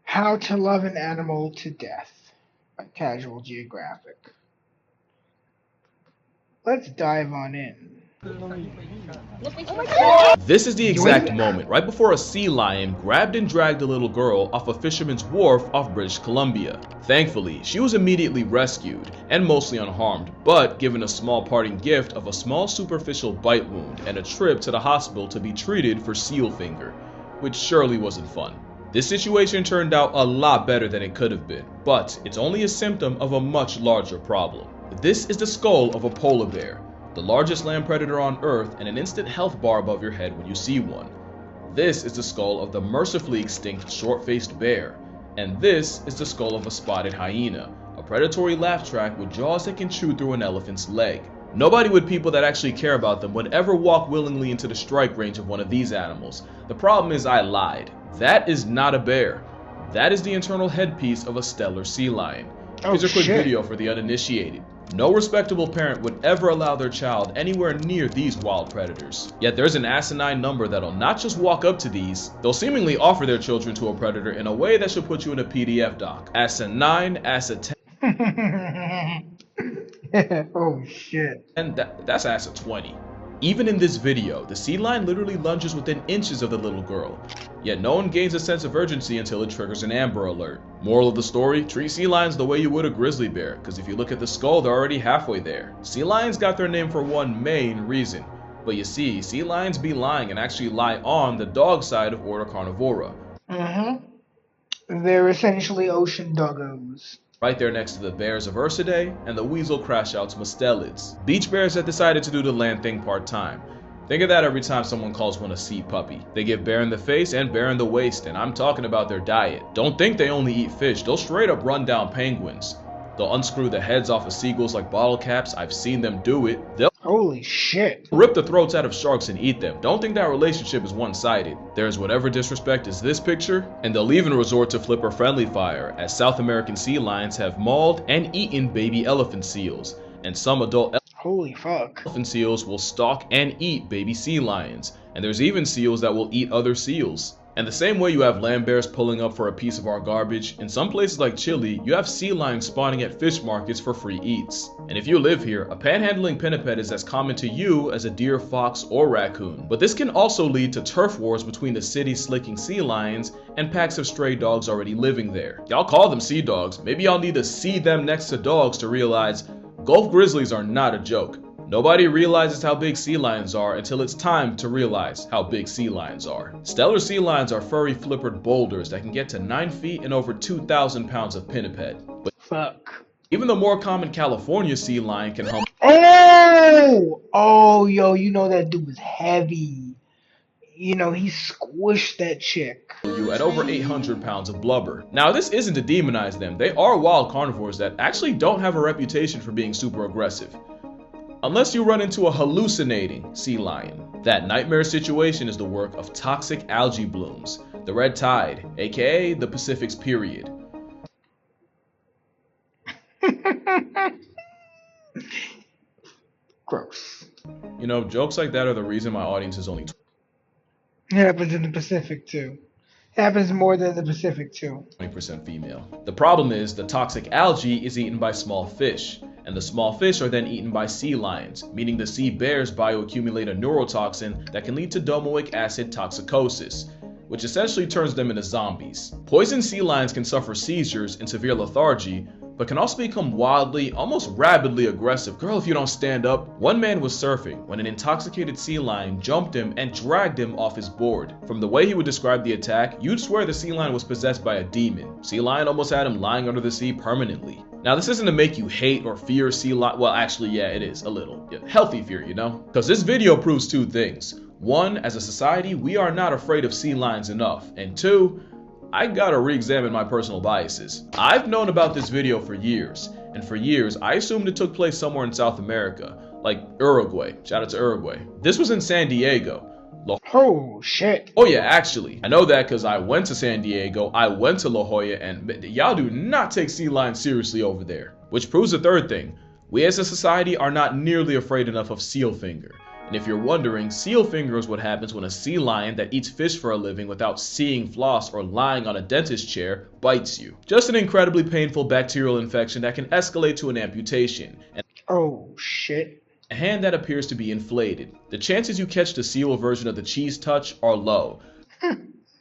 How to Love an Animal to Death by Casual Geographic. Let's dive on in. This is the exact moment right before a sea lion grabbed and dragged a little girl off a fisherman's wharf off British Columbia. Thankfully, she was immediately rescued and mostly unharmed, but given a small parting gift of a small superficial bite wound and a trip to the hospital to be treated for seal finger, which surely wasn't fun. This situation turned out a lot better than it could have been, but it's only a symptom of a much larger problem. This is the skull of a polar bear, the largest land predator on Earth, and an instant health bar above your head when you see one. This is the skull of the mercifully extinct short-faced bear, and this is the skull of a spotted hyena, a predatory laugh track with jaws that can chew through an elephant's leg. Nobody with people that actually care about them would ever walk willingly into the strike range of one of these animals. The problem is I lied. That is not a bear. That is the internal headpiece of a stellar sea lion. Here's a quick video for the uninitiated. No respectable parent would ever allow their child anywhere near these wild predators. Yet there's an asinine number that'll not just walk up to these, they'll seemingly offer their children to a predator in a way that should put you in a PDF doc. Asa 9, Asa 10. Oh shit. And that's Asa 20. Even in this video, the sea lion literally lunges within inches of the little girl. Yet no one gains a sense of urgency until it triggers an Amber Alert. Moral of the story, treat sea lions the way you would a grizzly bear, because if you look at the skull, they're already halfway there. Sea lions got their name for one main reason. But you see, sea lions be lying and actually lie on the dog side of Order Carnivora. They're essentially ocean doggos. Right there next to the bears of Ursidae and the weasel crashouts mustelids. Beach bears have decided to do the land thing part-time. Think of that every time someone calls one a sea puppy. They give bear in the face and bear in the waist, and I'm talking about their diet. Don't think they only eat fish, they'll straight up run down penguins. They'll unscrew the heads off of seagulls like bottle caps, I've seen them do it. They'll Holy shit. rip the throats out of sharks and eat them. Don't think that relationship is one-sided. There's whatever disrespect is this picture, and they'll even resort to flipper friendly fire, as South American sea lions have mauled and eaten baby elephant seals, and some adult Holy fuck. elephant seals will stalk and eat baby sea lions, and there's even seals that will eat other seals. And the same way you have land bears pulling up for a piece of our garbage, in some places like Chile, you have sea lions spawning at fish markets for free eats. And if you live here, a panhandling pinniped is as common to you as a deer, fox, or raccoon. But this can also lead to turf wars between the city's slicking sea lions and packs of stray dogs already living there. Y'all call them sea dogs, maybe y'all need to see them next to dogs to realize Gulf grizzlies are not a joke. Nobody realizes how big sea lions are until it's time to realize how big sea lions are. Stellar sea lions are furry flippered boulders that can get to 9 feet and over 2,000 pounds of pinniped. But Fuck. even the more common California sea lion can hump Oh, yo, you know that dude was heavy. You know, he squished that chick. you at over 800 pounds of blubber. Now, this isn't to demonize them. They are wild carnivores that actually don't have a reputation for being super aggressive. Unless you run into a hallucinating sea lion. That nightmare situation is the work of toxic algae blooms, the red tide, aka the Pacific's period. Gross. You know, jokes like that are the reason my audience is only It happens in the Pacific too. It happens more than the Pacific too. 20% female. The problem is the toxic algae is eaten by small fish, and the small fish are then eaten by sea lions, meaning the sea bears bioaccumulate a neurotoxin that can lead to domoic acid toxicosis, which essentially turns them into zombies. Poisoned sea lions can suffer seizures and severe lethargy, but can also become wildly, almost rabidly aggressive. Girl, if you don't stand up. One man was surfing when an intoxicated sea lion jumped him and dragged him off his board. From the way he would describe the attack, you'd swear the sea lion was possessed by a demon. Sea lion almost had him lying under the sea permanently. Now, this isn't to make you hate or fear sea lion. Well, actually, yeah, it is a little. Yeah, healthy fear, you know? Because this video proves two things. One, as a society, we are not afraid of sea lions enough. And two, I gotta re-examine my personal biases. I've known about this video for years, and for years I assumed it took place somewhere in South America, like Uruguay. Shout out to Uruguay. This was in San Diego. Oh shit. Oh yeah, actually, I know that because I went to San Diego, I went to La Jolla, and y'all do not take sea lions seriously over there. Which proves the third thing. We as a society are not nearly afraid enough of seal finger. And if you're wondering, seal finger is what happens when a sea lion that eats fish for a living without seeing floss or lying on a dentist chair bites you. Just an incredibly painful bacterial infection that can escalate to an amputation. And Oh shit. a hand that appears to be inflated. The chances you catch the seal version of the cheese touch are low.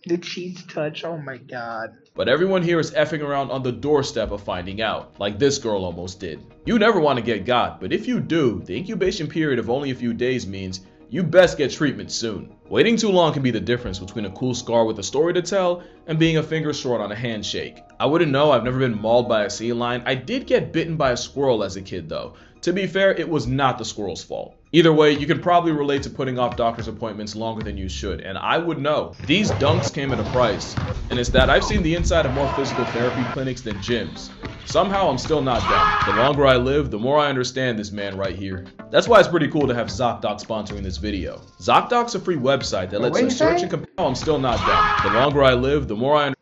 The cheese touch. Oh my god. But everyone here is effing around on the doorstep of finding out, like this girl almost did. You never want to get got, but if you do, the incubation period of only a few days means you best get treatment soon. Waiting too long can be the difference between a cool scar with a story to tell and being a finger short on a handshake. I wouldn't know, I've never been mauled by a sea lion. I did get bitten by a squirrel as a kid though. To be fair, it was not the squirrel's fault. Either way, you can probably relate to putting off doctor's appointments longer than you should, and I would know. These dunks came at a price, and it's that I've seen the inside of more physical therapy clinics than gyms. Somehow I'm still not done. The longer I live, the more I understand this man right here. That's why it's pretty cool to have ZocDoc sponsoring this video. ZocDoc's a free website that lets you search and compare. I'm still not done. The longer I live, the more I understand.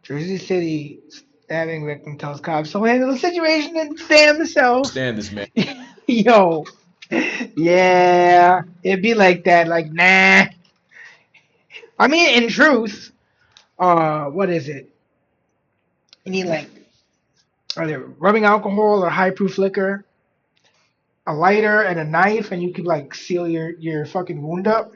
Jersey City stabbing victim tells cops he'll handle the situation and stand himself. Understand this man. Yo. Yeah. It'd be like that. Like, nah. I mean, in truth, what is it? You need like either rubbing alcohol or high proof liquor, a lighter and a knife, and you could like seal your fucking wound up.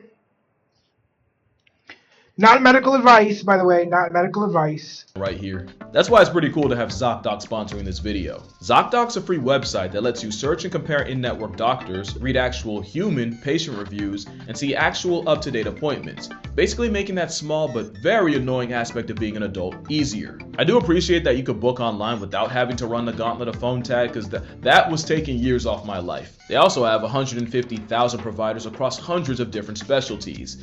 Not medical advice, by the way, not medical advice. Right here. That's why it's pretty cool to have ZocDoc sponsoring this video. ZocDoc's a free website that lets you search and compare in-network doctors, read actual human patient reviews, and see actual up-to-date appointments, basically making that small but very annoying aspect of being an adult easier. I do appreciate that you could book online without having to run the gauntlet of phone tag, because that was taking years off my life. They also have 150,000 providers across hundreds of different specialties.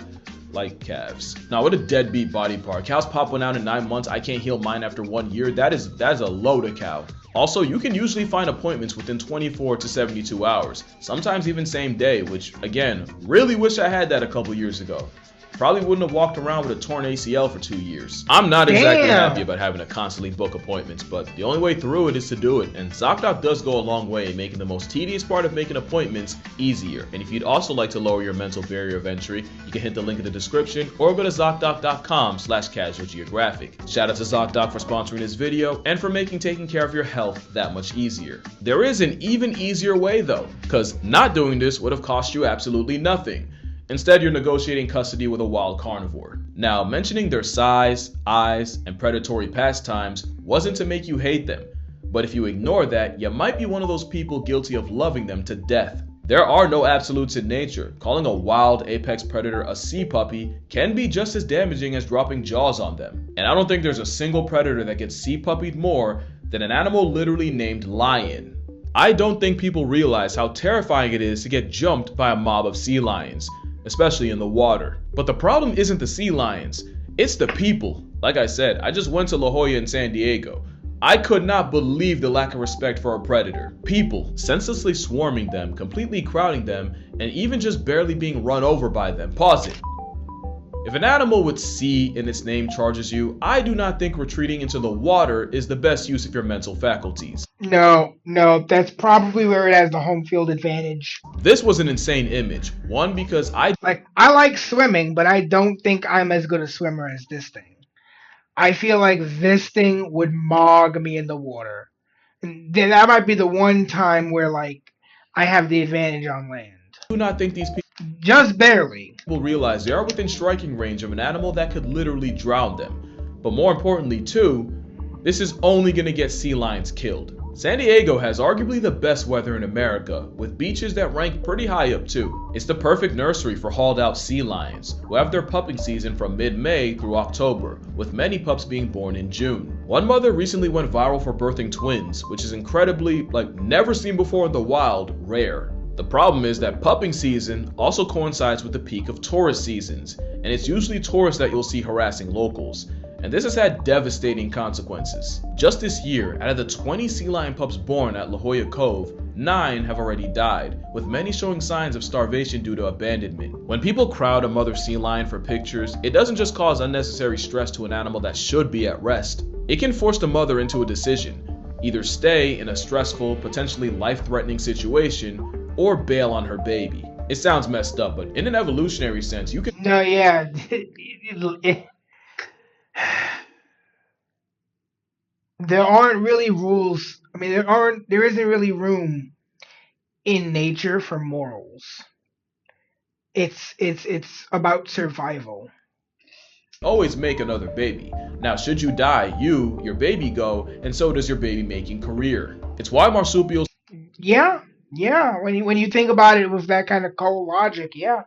Like calves. Now, what a deadbeat body part. Cows pop one out in 9 months. I can't heal mine after 1 year. That's a load of cow. Also, you can usually find appointments within 24 to 72 hours, sometimes even same day, which again, really wish I had that a couple years ago. Probably wouldn't have walked around with a torn ACL for 2 years. I'm not exactly happy about having to constantly book appointments, but the only way through it is to do it, and ZocDoc does go a long way in making the most tedious part of making appointments easier. And if you'd also like to lower your mental barrier of entry, you can hit the link in the description or go to ZocDoc.com/casualgeographic. Shout out to ZocDoc for sponsoring this video and for making taking care of your health that much easier. There is an even easier way though, because not doing this would have cost you absolutely nothing. Instead, you're negotiating custody with a wild carnivore. Now, mentioning their size, eyes, and predatory pastimes wasn't to make you hate them, but if you ignore that, you might be one of those people guilty of loving them to death. There are no absolutes in nature. Calling a wild apex predator a sea puppy can be just as damaging as dropping jaws on them. And I don't think there's a single predator that gets sea puppied more than an animal literally named lion. I don't think people realize how terrifying it is to get jumped by a mob of sea lions, especially in the water. But the problem isn't the sea lions, it's the people. Like I said, I just went to La Jolla in San Diego. I could not believe the lack of respect for a predator. People senselessly swarming them, completely crowding them, and even just barely being run over by them. Pause it. If an animal with sea in its name charges you, I do not think retreating into the water is the best use of your mental faculties. No, that's probably where it has the home field advantage. This was an insane image. One, because I like swimming, but I don't think I'm as good a swimmer as this thing. I feel like this thing would mog me in the water. And then that might be the one time where like I have the advantage on land. do not think these people just barely will realize they are within striking range of an animal that could literally drown them. But more importantly too, this is only going to get sea lions killed. San Diego has arguably the best weather in America, with beaches that rank pretty high up too. It's the perfect nursery for hauled out sea lions, who have their pupping season from mid-May through October, with many pups being born in June. One mother recently went viral for birthing twins, which is incredibly, never seen before in the wild, rare. The problem is that pupping season also coincides with the peak of tourist seasons, and it's usually tourists that you'll see harassing locals. And this has had devastating consequences. Just this year, out of the 20 sea lion pups born at La Jolla Cove, 9 have already died, with many showing signs of starvation due to abandonment. When people crowd a mother sea lion for pictures, it doesn't just cause unnecessary stress to an animal that should be at rest. It can force the mother into a decision. either stay in a stressful, potentially life-threatening situation, or bail on her baby. It sounds messed up, but in an evolutionary sense, you can No, yeah. There aren't really rules. I mean, there isn't really room in nature for morals. It's about survival. always make another baby. Now, should you die, your baby go, and so does your baby making career. It's why marsupials Yeah, yeah. When you think about it with that kind of cold logic, yeah.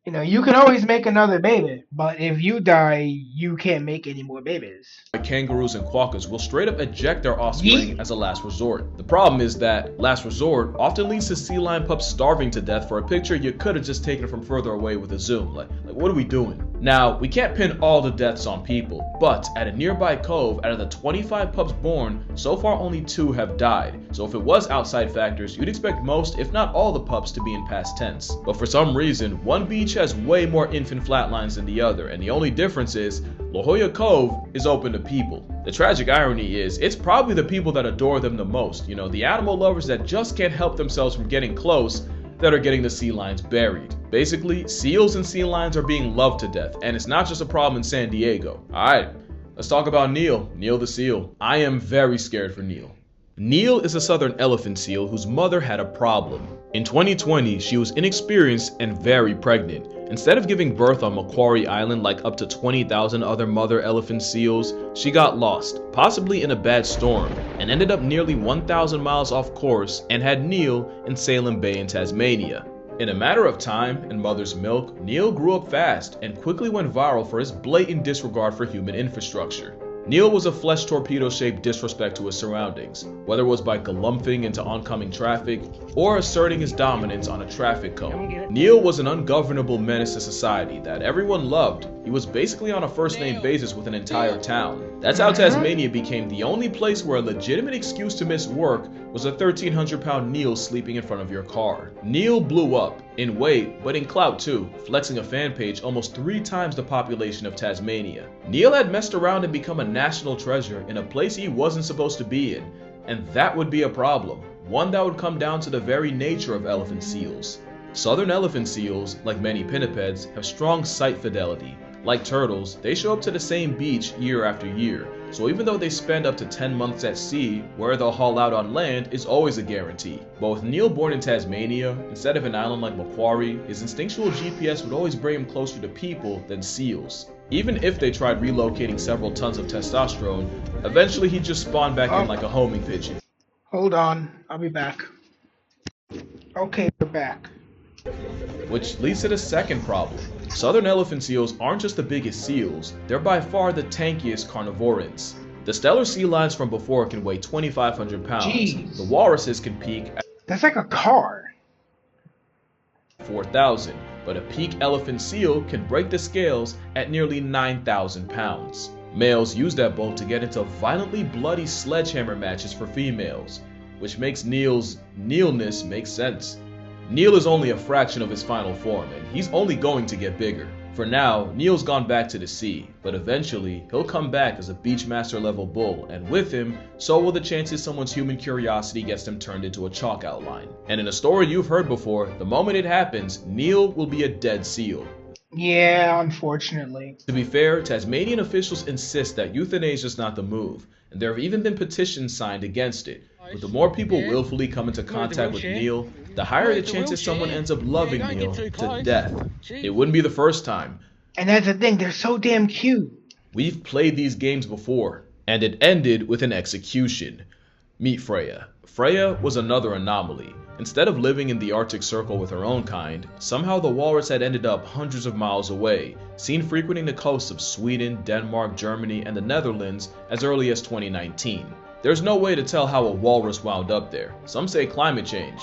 You can always make another baby, but if you die, you can't make any more babies. like kangaroos and quokkas will straight up eject their offspring Yeet. as a last resort. The problem is that last resort often leads to sea lion pups starving to death for a picture you could have just taken from further away with a zoom. Like what are we doing? Now, we can't pin all the deaths on people, but at a nearby cove, out of the 25 pups born, so far only 2 have died. So if it was outside factors, you'd expect most, if not all the pups to be in past tense. But for some reason, one beach has way more infant flatlines than the other, and the only difference is La Jolla Cove is open to people. The tragic irony is, it's probably the people that adore them the most, the animal lovers that just can't help themselves from getting close, that are getting the sea lions buried. Basically, seals and sea lions are being loved to death, and it's not just a problem in San Diego. Alright, let's talk about Neil the seal. I am very scared for Neil. Neil is a southern elephant seal whose mother had a problem. In 2020, she was inexperienced and very pregnant. Instead of giving birth on Macquarie Island like up to 20,000 other mother elephant seals, she got lost, possibly in a bad storm, and ended up nearly 1,000 miles off course and had Neil in Salem Bay in Tasmania. In a matter of time and mother's milk, Neil grew up fast and quickly went viral for his blatant disregard for human infrastructure. Neil was a flesh torpedo-shaped disrespect to his surroundings, whether it was by galumphing into oncoming traffic or asserting his dominance on a traffic cone. Neil was an ungovernable menace to society that everyone loved. He was basically on a first-name basis with an entire town. That's how Tasmania became the only place where a legitimate excuse to miss work was a 1,300-pound Neil sleeping in front of your car. Neil blew up, in weight, but in clout too, flexing a fan page almost 3 times the population of Tasmania. Neil had messed around and become a national treasure in a place he wasn't supposed to be in, and that would be a problem, one that would come down to the very nature of elephant seals. Southern elephant seals, like many pinnipeds, have strong sight fidelity. Like turtles, they show up to the same beach year after year, so even though they spend up to 10 months at sea, where they'll haul out on land is always a guarantee. But with Neil born in Tasmania, instead of an island like Macquarie, his instinctual GPS would always bring him closer to people than seals. Even if they tried relocating several tons of testosterone, eventually he'd just spawn back in like a homing pigeon. Hold on, I'll be back. Okay, we're back. Which leads to the second problem. Southern elephant seals aren't just the biggest seals, they're by far the tankiest carnivorans. The stellar sea lions from before can weigh 2,500 pounds. Jeez. The walruses can peak at That's like a car. 4,000, but a peak elephant seal can break the scales at nearly 9,000 pounds. Males use that bulk to get into violently bloody sledgehammer matches for females, which makes Neil's Neilness make sense. Neil is only a fraction of his final form, and he's only going to get bigger. For now, Neil's gone back to the sea, but eventually, he'll come back as a Beachmaster level bull, and with him, so will the chances someone's human curiosity gets them turned into a chalk outline. And in a story you've heard before, the moment it happens, Neil will be a dead seal. Yeah, unfortunately. To be fair, Tasmanian officials insist that euthanasia is not the move, and there have even been petitions signed against it. But the more people willfully come into contact with Neil, the higher the chances someone ends up loving Neil to death. It wouldn't be the first time. And that's the thing, they're so damn cute. We've played these games before, and it ended with an execution. Meet Freya. Freya was another anomaly. Instead of living in the Arctic Circle with her own kind, somehow the walrus had ended up hundreds of miles away, seen frequenting the coasts of Sweden, Denmark, Germany, and the Netherlands as early as 2019. There's no way to tell how a walrus wound up there. Some say climate change,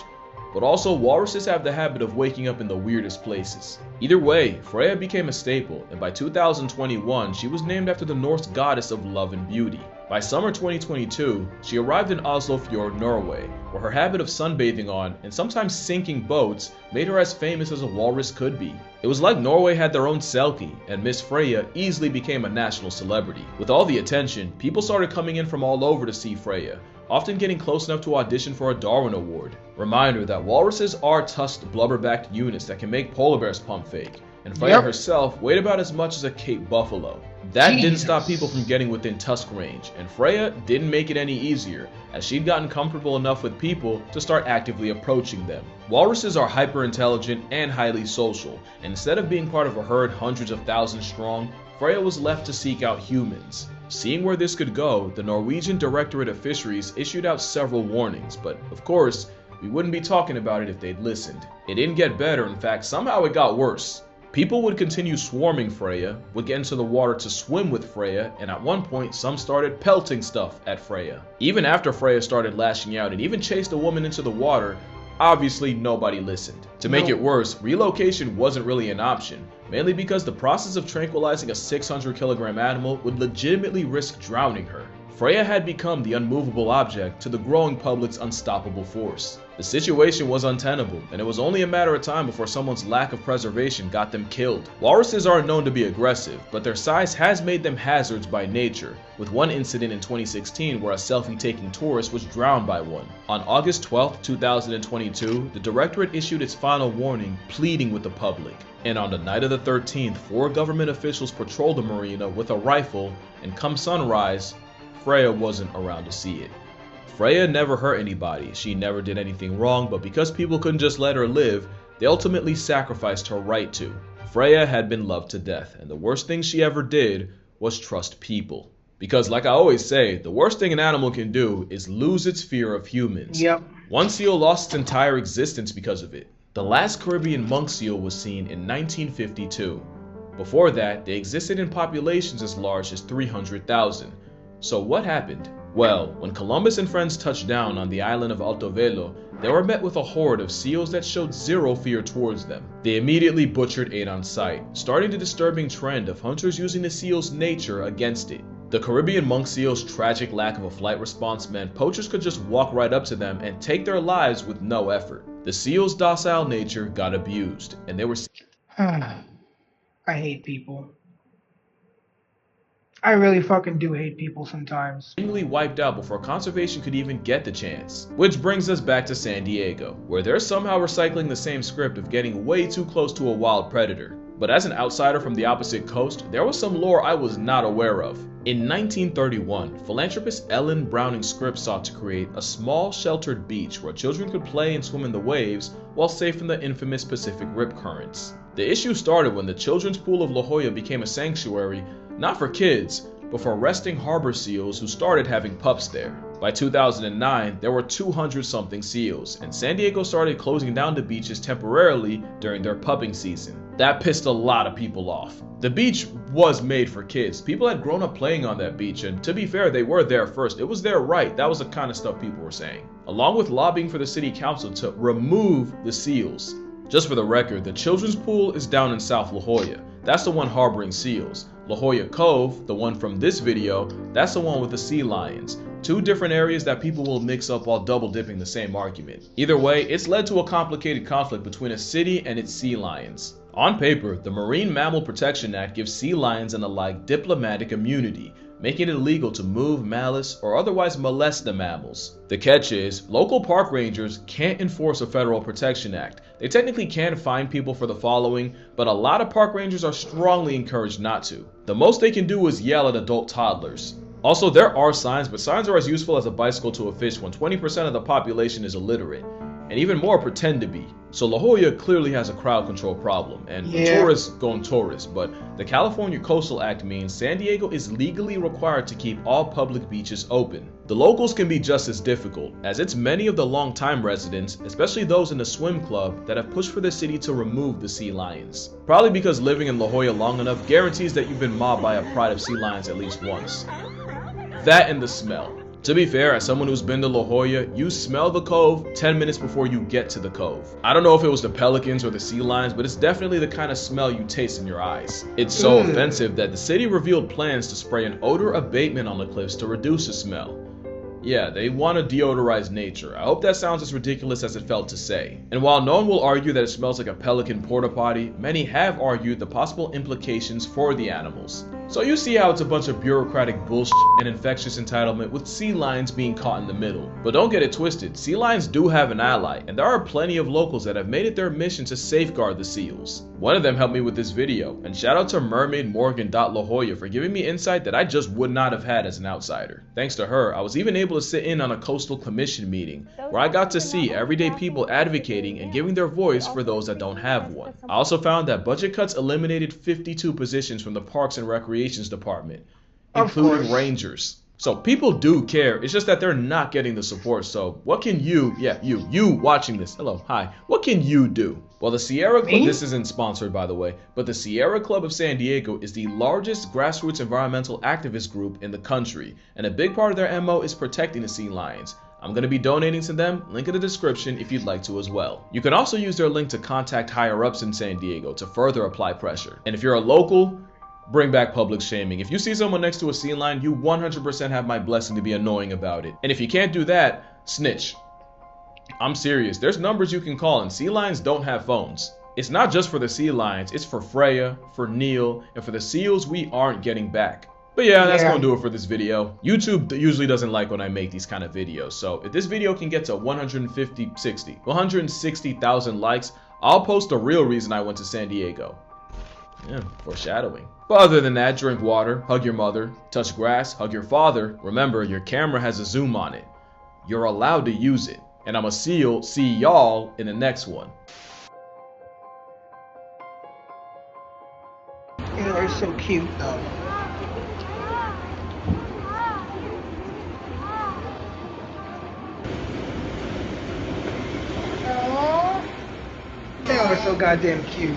but also walruses have the habit of waking up in the weirdest places. Either way, Freya became a staple, and by 2021 she was named after the Norse goddess of love and beauty. By summer 2022, she arrived in Oslofjord, Norway, where her habit of sunbathing on and sometimes sinking boats made her as famous as a walrus could be. It was like Norway had their own Selkie, and Miss Freya easily became a national celebrity. With all the attention, people started coming in from all over to see Freya, often getting close enough to audition for a Darwin Award. Reminder that walruses are tusked blubber-backed units that can make polar bears pump fake, and Freya herself weighed about as much as a Cape buffalo. That didn't stop people from getting within tusk range, and Freya didn't make it any easier, as she'd gotten comfortable enough with people to start actively approaching them. Walruses are hyper-intelligent and highly social, and instead of being part of a herd hundreds of thousands strong, Freya was left to seek out humans. Seeing where this could go, the Norwegian Directorate of Fisheries issued out several warnings, but of course, we wouldn't be talking about it if they'd listened. It didn't get better, in fact, somehow it got worse. People would continue swarming Freya, would get into the water to swim with Freya, and at one point some started pelting stuff at Freya. Even after Freya started lashing out and even chased a woman into the water, obviously nobody listened. To make it worse, relocation wasn't really an option, mainly because the process of tranquilizing a 600-kilogram animal would legitimately risk drowning her. Freya had become the unmovable object to the growing public's unstoppable force. The situation was untenable, and it was only a matter of time before someone's lack of preservation got them killed. Walruses aren't known to be aggressive, but their size has made them hazards by nature, with one incident in 2016 where a selfie-taking tourist was drowned by one. On August 12, 2022, the Directorate issued its final warning, pleading with the public. And on the night of the 13th, 4 government officials patrolled the marina with a rifle, and come sunrise, Freya wasn't around to see it. Freya never hurt anybody, she never did anything wrong, but because people couldn't just let her live, they ultimately sacrificed her right to. Freya had been loved to death, and the worst thing she ever did was trust people. Because like I always say, the worst thing an animal can do is lose its fear of humans. One seal lost its entire existence because of it. The last Caribbean monk seal was seen in 1952. Before that, they existed in populations as large as 300,000. So what happened? Well, when Columbus and friends touched down on the island of Alto Velo, they were met with a horde of seals that showed zero fear towards them. They immediately butchered 8 on sight, starting the disturbing trend of hunters using the seal's nature against it. The Caribbean monk seal's tragic lack of a flight response meant poachers could just walk right up to them and take their lives with no effort. The seal's docile nature got abused, and they were I hate people. I really fucking do hate people sometimes. seemingly wiped out before conservation could even get the chance. Which brings us back to San Diego, where they're somehow recycling the same script of getting way too close to a wild predator. But as an outsider from the opposite coast, there was some lore I was not aware of. In 1931, philanthropist Ellen Browning Scripps sought to create a small sheltered beach where children could play and swim in the waves while safe from the infamous Pacific Rip Currents. The issue started when the children's pool of La Jolla became a sanctuary, not for kids, but for resting harbor seals who started having pups there. By 2009, there were 200-something seals, and San Diego started closing down the beaches temporarily during their pupping season. That pissed a lot of people off. The beach was made for kids. People had grown up playing on that beach, and to be fair, they were there first. It was their right. That was the kind of stuff people were saying. Along with lobbying for the city council to remove the seals. Just for the record, the children's pool is down in South La Jolla. That's the one harboring seals. La Jolla Cove, the one from this video, that's the one with the sea lions. 2 different areas that people will mix up while double dipping the same argument. Either way, it's led to a complicated conflict between a city and its sea lions. On paper, the Marine Mammal Protection Act gives sea lions and the like diplomatic immunity, making it illegal to move, malice, or otherwise molest the mammals. The catch is, local park rangers can't enforce a federal protection act. They technically can fine people for the following, but a lot of park rangers are strongly encouraged not to. The most they can do is yell at adult toddlers. Also, there are signs, but signs are as useful as a bicycle to a fish when 20% of the population is illiterate, and even more pretend to be. So La Jolla clearly has a crowd control problem, and tourists going tourists, but the California Coastal Act means San Diego is legally required to keep all public beaches open. The locals can be just as difficult, as it's many of the long-time residents, especially those in the swim club, that have pushed for the city to remove the sea lions. Probably because living in La Jolla long enough guarantees that you've been mobbed by a pride of sea lions at least once. That and the smell. To be fair, as someone who's been to La Jolla, you smell the cove 10 minutes before you get to the cove. I don't know if it was the pelicans or the sea lions, but it's definitely the kind of smell you taste in your eyes. It's so offensive that the city revealed plans to spray an odor abatement on the cliffs to reduce the smell. Yeah, they want to deodorize nature. I hope that sounds as ridiculous as it felt to say. And while no one will argue that it smells like a pelican porta potty, many have argued the possible implications for the animals. So you see how it's a bunch of bureaucratic bullshit and infectious entitlement with sea lions being caught in the middle. But don't get it twisted, sea lions do have an ally, and there are plenty of locals that have made it their mission to safeguard the seals. One of them helped me with this video, and shout out to mermaidmorgan.la Jolla for giving me insight that I just would not have had as an outsider. Thanks to her, I was even able to sit in on a coastal commission meeting where I got to see everyday people advocating and giving their voice for those that don't have one. I also found that budget cuts eliminated 52 positions from the Parks and Recreations Department, including rangers. So people do care, it's just that they're not getting the support. So what can you watching this, hello, hi, what can you do? Well, the Sierra Club, this isn't sponsored by the way, but the Sierra Club of San Diego is the largest grassroots environmental activist group in the country, and a big part of their MO is protecting the sea lions. I'm going to be donating to them, link in the description if you'd like to as well. You can also use their link to contact higher ups in San Diego to further apply pressure. And if you're a local, bring back public shaming. If you see someone next to a sea lion, you 100% have my blessing to be annoying about it. And if you can't do that, snitch. I'm serious, there's numbers you can call, and sea lions don't have phones. It's not just for the sea lions, it's for Freya, for Neil, and for the seals we aren't getting back. But yeah, that's gonna do it for this video. YouTube usually doesn't like when I make these kind of videos, so if this video can get to 160,000 likes, I'll post the real reason I went to San Diego. Yeah, foreshadowing. But other than that, drink water, hug your mother, touch grass, hug your father. Remember, your camera has a zoom on it. You're allowed to use it. And I'ma see y'all in the next one. You know, they're so cute though. They are so goddamn cute.